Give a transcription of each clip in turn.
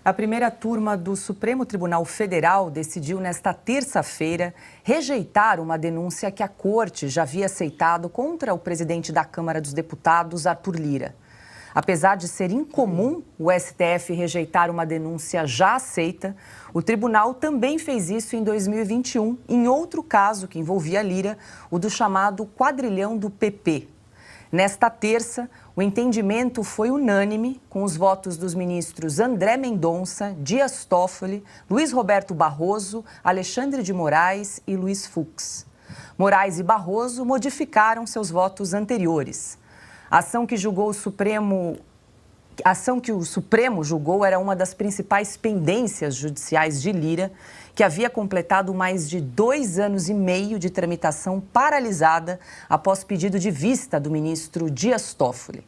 A primeira turma do Supremo Tribunal Federal decidiu nesta terça-feira rejeitar uma denúncia que a corte já havia aceitado contra o presidente da Câmara dos Deputados, Arthur Lira. Apesar de ser incomum o STF rejeitar uma denúncia já aceita, o tribunal também fez isso em 2021, em outro caso que envolvia Lira, o do chamado quadrilhão do PP. Nesta terça, o entendimento foi unânime, com os votos dos ministros André Mendonça, Dias Toffoli, Luiz Roberto Barroso, Alexandre de Moraes e Luiz Fux. Moraes e Barroso modificaram seus votos anteriores. A ação que o Supremo julgou era uma das principais pendências judiciais de Lira, que havia completado mais de 2 anos e meio de tramitação paralisada após pedido de vista do ministro Dias Toffoli.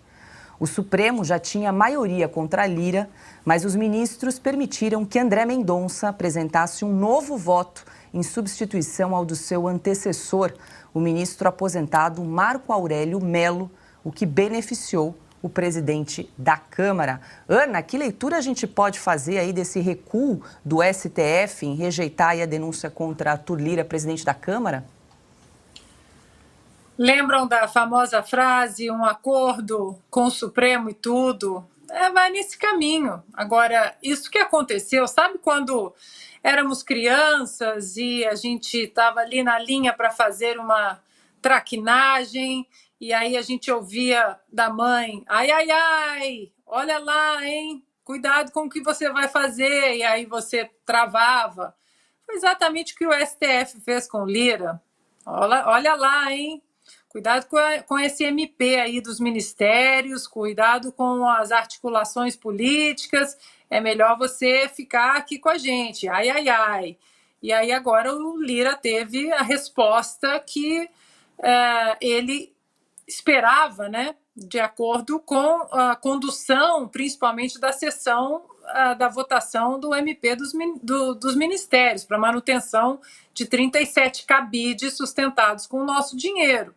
O Supremo já tinha maioria contra Lira, mas os ministros permitiram que André Mendonça apresentasse um novo voto em substituição ao do seu antecessor, o ministro aposentado Marco Aurélio Mello, o que beneficiou o presidente da Câmara. Ana, que leitura a gente pode fazer aí desse recuo do STF em rejeitar a denúncia contra Arthur Lira, presidente da Câmara? Lembram da famosa frase, um acordo com o Supremo e tudo? Vai nesse caminho. Agora, isso que aconteceu, sabe quando éramos crianças e a gente estava ali na linha para fazer uma traquinagem e aí a gente ouvia da mãe, ai, ai, ai, olha lá, hein? Cuidado com o que você vai fazer. E aí você travava. Foi exatamente o que o STF fez com Lira. Olha lá, hein? Cuidado com esse MP aí dos ministérios, cuidado com as articulações políticas, é melhor você ficar aqui com a gente, ai, ai, ai. E aí agora o Lira teve a resposta que ele esperava, né, de acordo com a condução, principalmente da sessão da votação do MP dos ministérios, para manutenção de 37 cabides sustentados com o nosso dinheiro.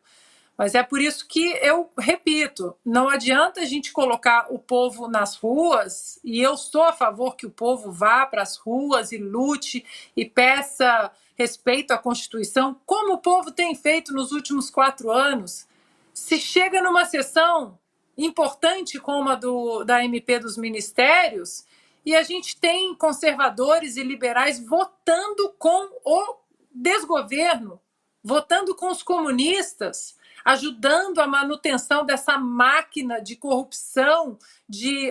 Mas é por isso que eu repito, não adianta a gente colocar o povo nas ruas, e eu sou a favor que o povo vá para as ruas e lute e peça respeito à Constituição, como o povo tem feito nos últimos 4 anos. Se chega numa sessão importante como a da MP dos ministérios, e a gente tem conservadores e liberais votando com o desgoverno, votando com os comunistas, ajudando a manutenção dessa máquina de corrupção, de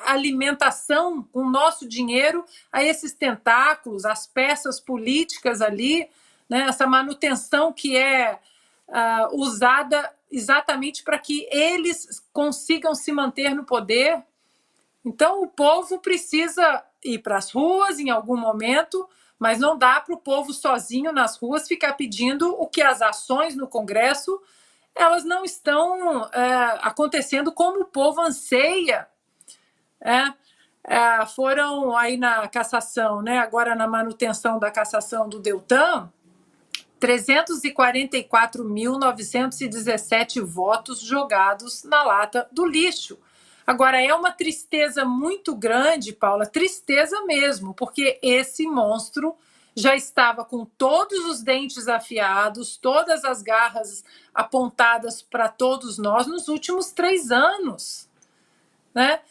alimentação com o nosso dinheiro a esses tentáculos, as peças políticas ali, né? Essa manutenção que é usada exatamente para que eles consigam se manter no poder. Então, o povo precisa ir para as ruas em algum momento, mas não dá para o povo sozinho nas ruas ficar pedindo o que as ações no Congresso elas não estão acontecendo como o povo anseia. Foram aí na cassação, né, agora na manutenção da cassação do Deltan, 344.917 votos jogados na lata do lixo. Agora, é uma tristeza muito grande, Paula, tristeza mesmo, porque esse monstro já estava com todos os dentes afiados, todas as garras apontadas para todos nós nos últimos 3 anos. Né?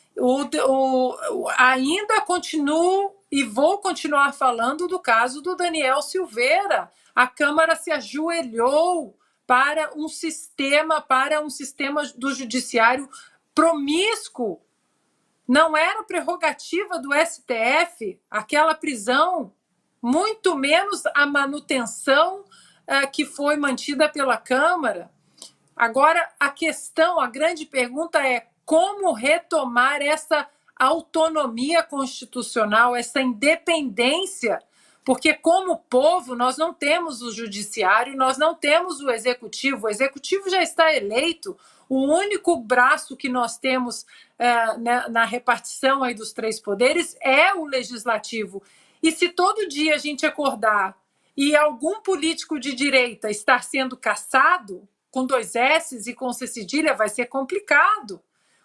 Ainda continuo e vou continuar falando do caso do Daniel Silveira. A Câmara se ajoelhou para um sistema do judiciário promíscuo. Não era prerrogativa do STF aquela prisão, muito menos a manutenção que foi mantida pela Câmara. Agora, a grande pergunta é como retomar essa autonomia constitucional, essa independência, porque como povo nós não temos o judiciário, nós não temos o executivo já está eleito, o único braço que nós temos na repartição aí dos 3 poderes é o legislativo. E se todo dia a gente acordar e algum político de direita estar sendo caçado, com 2 S's e com C cedilha, vai ser complicado.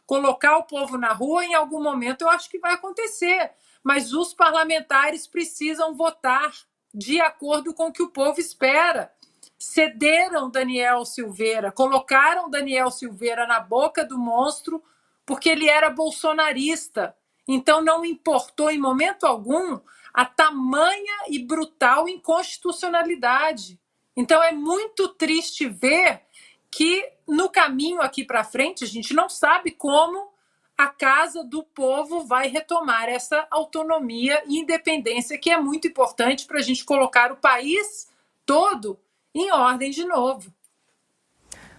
colocar o povo na rua, em algum momento eu acho que vai acontecer. Mas os parlamentares precisam votar de acordo com o que o povo espera. Cederam Daniel Silveira, colocaram Daniel Silveira na boca do monstro porque ele era bolsonarista. Então não importou em momento algum a tamanha e brutal inconstitucionalidade. Então é muito triste ver que no caminho aqui para frente a gente não sabe como a Casa do Povo vai retomar essa autonomia e independência que é muito importante para a gente colocar o país todo em ordem de novo.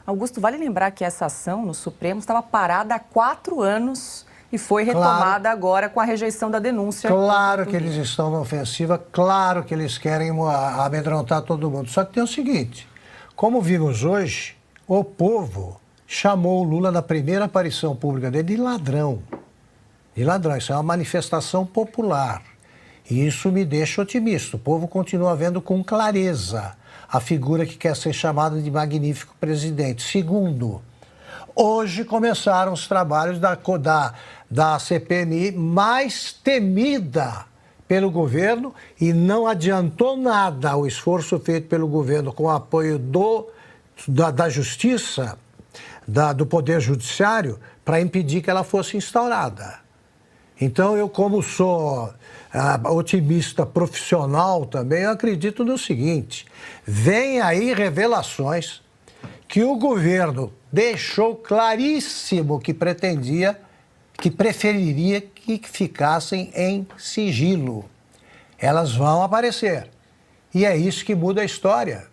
Augusto, vale lembrar que essa ação no Supremo estava parada há 4 anos e foi retomada agora com a rejeição da denúncia. Claro que eles estão na ofensiva, claro que eles querem amedrontar todo mundo. Só que tem o seguinte, como vimos hoje, o povo chamou o Lula na primeira aparição pública dele de ladrão. De ladrão, isso é uma manifestação popular. E isso me deixa otimista. O povo continua vendo com clareza a figura que quer ser chamada de magnífico presidente. Segundo, hoje começaram os trabalhos da CPMI mais temida pelo governo e não adiantou nada o esforço feito pelo governo com o apoio da Justiça, do Poder Judiciário, para impedir que ela fosse instaurada. Então, eu, como sou otimista profissional também, eu acredito no seguinte, vem aí revelações que o governo deixou claríssimo que preferiria que ficassem em sigilo. Elas vão aparecer. E é isso que muda a história.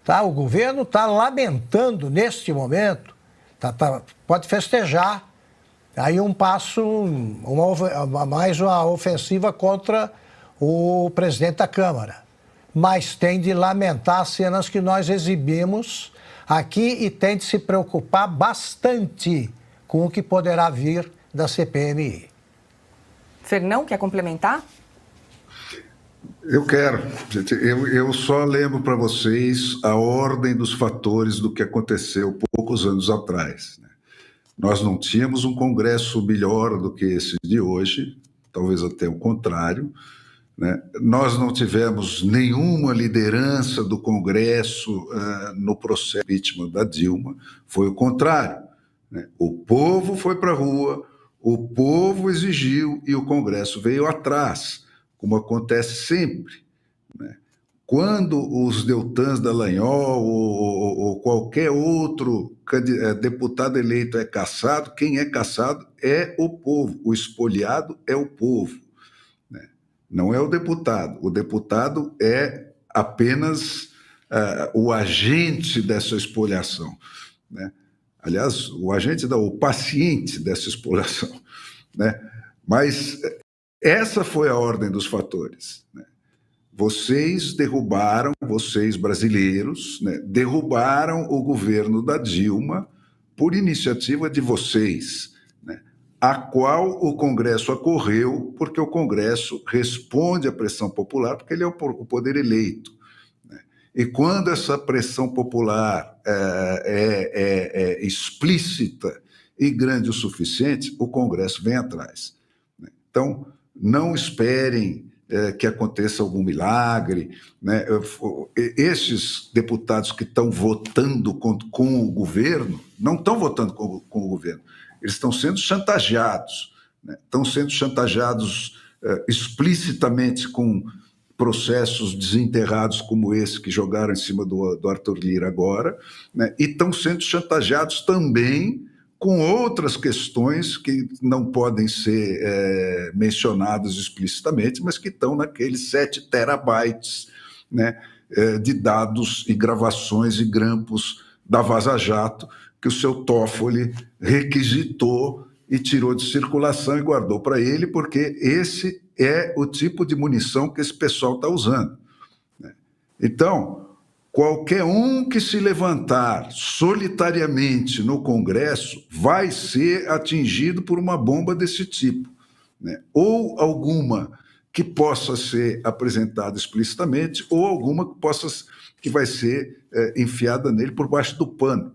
Tá? O governo está lamentando neste momento, pode festejar, aí um passo, mais uma ofensiva contra o presidente da Câmara. Mas tem de lamentar as cenas que nós exibimos aqui e tem de se preocupar bastante com o que poderá vir da CPMI. Fernão, quer complementar? Eu quero. Eu só lembro para vocês a ordem dos fatores do que aconteceu poucos anos atrás. Nós não tínhamos um Congresso melhor do que esse de hoje, talvez até o contrário. Nós não tivemos nenhuma liderança do Congresso no processo de impeachment da Dilma, foi o contrário. O povo foi para a rua, o povo exigiu e o Congresso veio atrás, como acontece sempre. Quando os Deltans Dallagnol ou qualquer outro deputado eleito é cassado, quem é cassado é o povo, o espoliado é o povo, não é o deputado. O deputado é apenas o agente dessa espoliação, Aliás, o paciente dessa exploração, Mas essa foi a ordem dos fatores, Vocês brasileiros, derrubaram o governo da Dilma por iniciativa de vocês, a qual o Congresso acorreu, porque o Congresso responde à pressão popular, porque ele é o poder eleito. E quando essa pressão popular é explícita e grande o suficiente, o Congresso vem atrás. Então, não esperem que aconteça algum milagre. Esses deputados que estão votando com o governo, não estão votando com o governo, eles estão sendo chantageados. Estão sendo chantageados explicitamente com processos desenterrados como esse que jogaram em cima do Arthur Lira agora, e estão sendo chantageados também com outras questões que não podem ser mencionadas explicitamente, mas que estão naqueles 7 terabytes de dados e gravações e grampos da Vaza Jato que o seu Toffoli requisitou e tirou de circulação e guardou para ele, porque esse é o tipo de munição que esse pessoal está usando. Então, qualquer um que se levantar solitariamente no Congresso vai ser atingido por uma bomba desse tipo, ou alguma que possa ser apresentada explicitamente, ou alguma que vai ser enfiada nele por baixo do pano.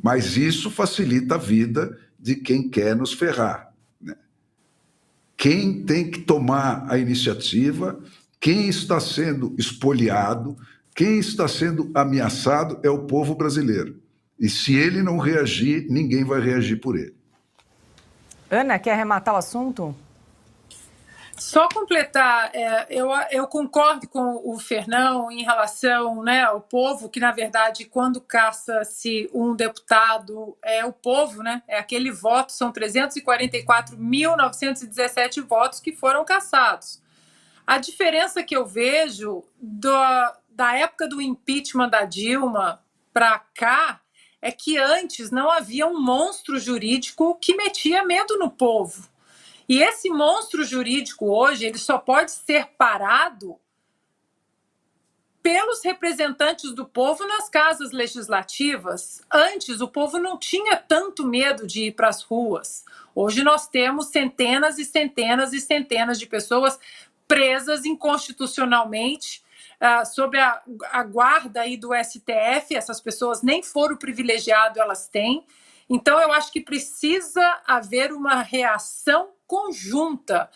Mas isso facilita a vida de quem quer nos ferrar, né? Quem tem que tomar a iniciativa, quem está sendo espoliado, quem está sendo ameaçado é o povo brasileiro. E se ele não reagir, ninguém vai reagir por ele. Ana, quer arrematar o assunto? Só completar, eu concordo com o Fernão em relação, né, ao povo, que, na verdade, quando caça-se um deputado, é o povo, né, é aquele voto, são 344.917 votos que foram cassados. A diferença que eu vejo da época do impeachment da Dilma para cá é que antes não havia um monstro jurídico que metia medo no povo. E esse monstro jurídico hoje, ele só pode ser parado pelos representantes do povo nas casas legislativas. Antes, o povo não tinha tanto medo de ir para as ruas. Hoje nós temos centenas e centenas e centenas de pessoas presas inconstitucionalmente, sob a guarda aí do STF. Essas pessoas nem foro privilegiado elas têm. Então, eu acho que precisa haver uma reação conjunta.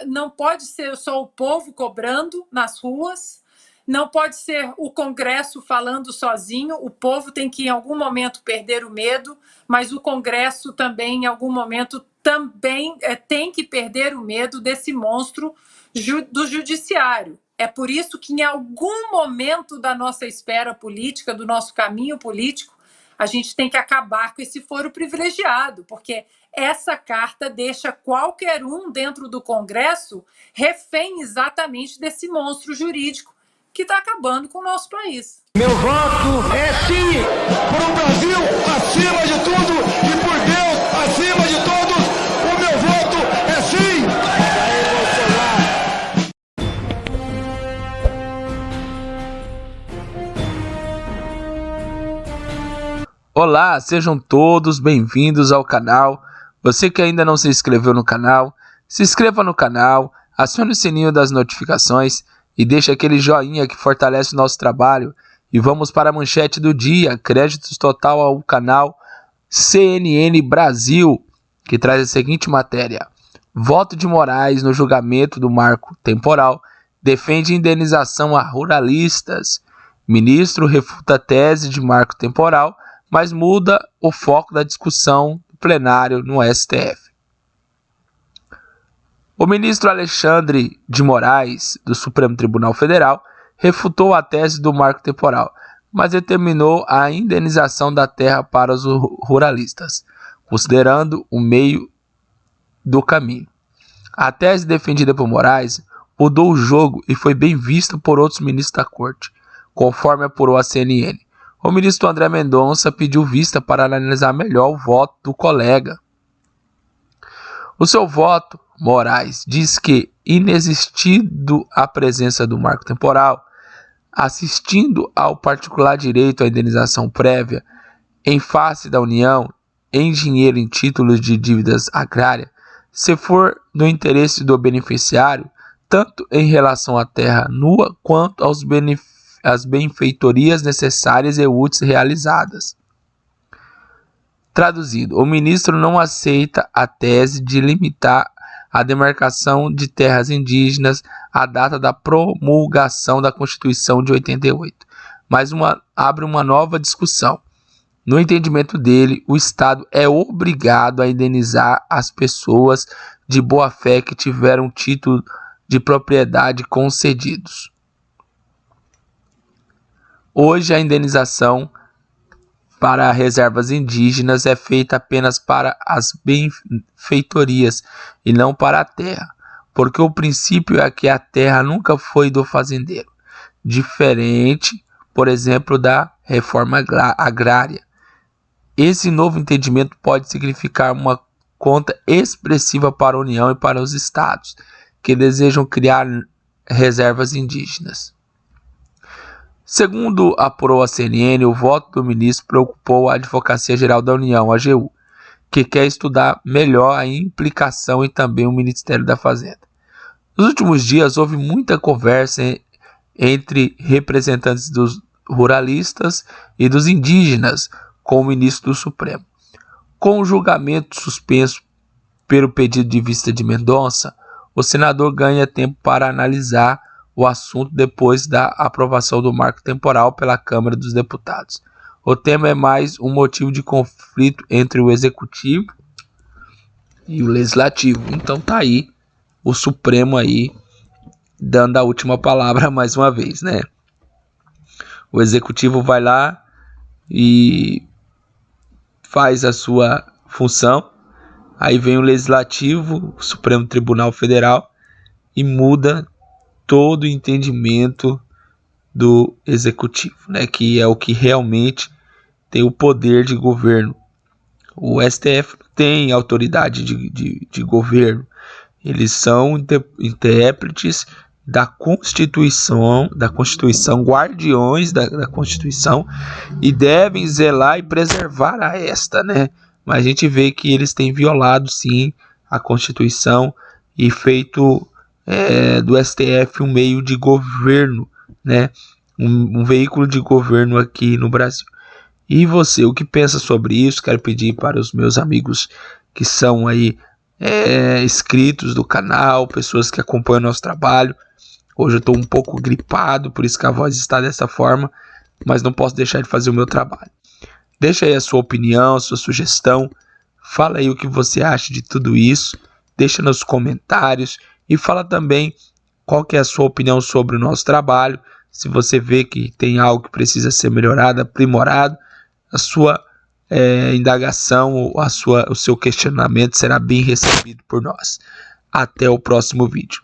Não pode ser só o povo cobrando nas ruas, não pode ser o Congresso falando sozinho. O povo tem que, em algum momento, perder o medo, mas o Congresso também, em algum momento, também tem que perder o medo desse monstro do judiciário. É por isso que, em algum momento da nossa esfera política, do nosso caminho político, a gente tem que acabar com esse foro privilegiado, porque essa carta deixa qualquer um dentro do Congresso refém exatamente desse monstro jurídico que está acabando com o nosso país. Meu voto é sim por um Brasil acima de tudo e por Deus acima de todos. O meu voto é sim. Olá, sejam todos bem-vindos ao canal. Você que ainda não se inscreveu no canal, se inscreva no canal, acione o sininho das notificações e deixe aquele joinha que fortalece o nosso trabalho. E vamos para a manchete do dia, créditos total ao canal CNN Brasil, que traz a seguinte matéria: voto de Moraes no julgamento do marco temporal defende indenização a ruralistas. Ministro refuta a tese de marco temporal, mas muda o foco da discussão do plenário no STF. O ministro Alexandre de Moraes, do Supremo Tribunal Federal, refutou a tese do marco temporal, mas determinou a indenização da terra para os ruralistas, considerando o meio do caminho. A tese defendida por Moraes mudou o jogo e foi bem vista por outros ministros da corte, conforme apurou a CNN. O ministro André Mendonça pediu vista para analisar melhor o voto do colega. O seu voto, Moraes, diz que, inexistindo a presença do marco temporal, assistindo ao particular direito à indenização prévia em face da União, em dinheiro em títulos de dívidas agrárias, se for no interesse do beneficiário, tanto em relação à terra nua quanto às benfeitorias necessárias e úteis realizadas. Traduzido, o ministro não aceita a tese de limitar a demarcação de terras indígenas à data da promulgação da Constituição de 88, mas abre uma nova discussão. No entendimento dele, o Estado é obrigado a indenizar as pessoas de boa-fé que tiveram título de propriedade concedidos. Hoje, a indenização para reservas indígenas é feita apenas para as benfeitorias e não para a terra, porque o princípio é que a terra nunca foi do fazendeiro, diferente, por exemplo, da reforma agrária. Esse novo entendimento pode significar uma conta expressiva para a União e para os estados que desejam criar reservas indígenas. Segundo apurou a CNN, o voto do ministro preocupou a Advocacia Geral da União, a AGU, que quer estudar melhor a implicação e também o Ministério da Fazenda. Nos últimos dias houve muita conversa entre representantes dos ruralistas e dos indígenas com o ministro do Supremo. Com o julgamento suspenso pelo pedido de vista de Mendonça, o senador ganha tempo para analisar o assunto depois da aprovação do marco temporal pela Câmara dos Deputados. O tema é mais um motivo de conflito entre o Executivo e o Legislativo. Então tá aí o Supremo aí dando a última palavra mais uma vez, né? O Executivo vai lá e faz a sua função, aí vem o Legislativo, o Supremo Tribunal Federal, e muda todo o entendimento do Executivo, né? Que é o que realmente tem o poder de governo. O STF tem autoridade de governo. Eles são intérpretes da Constituição, guardiões da Constituição, e devem zelar e preservar a esta, né? Mas a gente vê que eles têm violado, sim, a Constituição e feito do STF um meio de governo, né? Um veículo de governo aqui no Brasil. E você, o que pensa sobre isso? Quero pedir para os meus amigos que são aí inscritos do canal, pessoas que acompanham o nosso trabalho. Hoje eu estou um pouco gripado, por isso que a voz está dessa forma, mas não posso deixar de fazer o meu trabalho. Deixa aí a sua opinião, a sua sugestão, fala aí o que você acha de tudo isso, deixa nos comentários e fala também qual que é a sua opinião sobre o nosso trabalho. Se você vê que tem algo que precisa ser melhorado, aprimorado, a sua indagação, o seu questionamento será bem recebido por nós. Até o próximo vídeo.